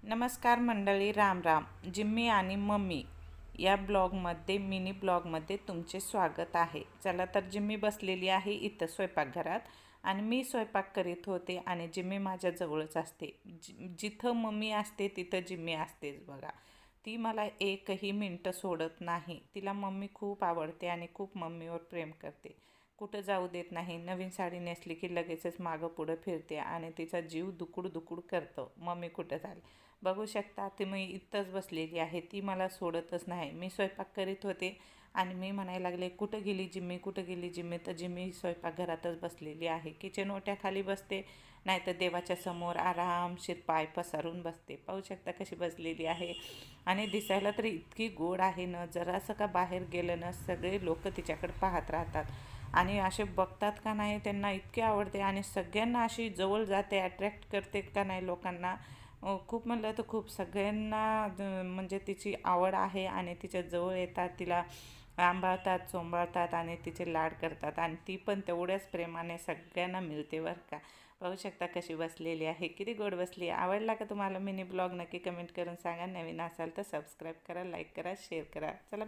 नमस्कार मंडळी, राम राम. जिम्मी आणि मम्मी या ब्लॉगमध्ये मिनी ब्लॉगमध्ये तुमचे स्वागत आहे. चला तर जिम्मी बसलेली आहे इथं स्वयंपाकघरात आणि मी स्वयंपाक करीत होते आणि जिम्मी माझ्या जवळच असते. जिथं मम्मी असते तिथं जिम्मी असतेच बघा. ती मला एकही मिनटं सोडत नाही. तिला मम्मी खूप आवडते आणि खूप मम्मीवर प्रेम करते. कुठं जाऊ देत नाही. नवीन साडी नेसली की लगेचच मागं पुढं फिरते आणि तिचा जीव दुकुड दुकुड करतो. मम्मी कुठं झाली बघू शकता. ती मी इथंच बसलेली आहे. ती मला सोडतच नाही. मी स्वयंपाक करीत होते आणि मी म्हणायला लागले, कुठं गेली जिम्मी, कुठं गेली जिम्मी. तर जिम्मी स्वयंपाकघरातच बसलेली आहे. किचन ओट्याखाली बसते, नाहीतर देवाच्या समोर आरामशीर पाय पसारून बसते. पाहू शकता कशी बसलेली आहे. आणि दिसायला तरी इतकी गोड आहे ना, जरासं का बाहेर गेलं ना सगळे लोक तिच्याकडे पाहत राहतात आणि असे बघतात का नाही. त्यांना इतके आवडते आणि सगळ्यांना अशी जवळ जाते, अट्रॅक्ट करते का नाही लोकांना. खूप म्हणलं तर खूप सगळ्यांना म्हणजे तिची आवड आहे आणि तिच्या जवळ येतात, तिला सांभाळतात, चोंभाळतात आणि तिचे लाड करतात आणि ती पण तेवढ्याच प्रेमाने सगळ्यांना मिळते बरं का. पाहू शकता कशी बसलेली आहे, किती गोड बसली. आवडला का तुम्हाला मिनी ब्लॉग? नक्की कमेंट करून सांगा. नवीन असाल तर सबस्क्राईब करा, लाईक करा, शेअर करा. चला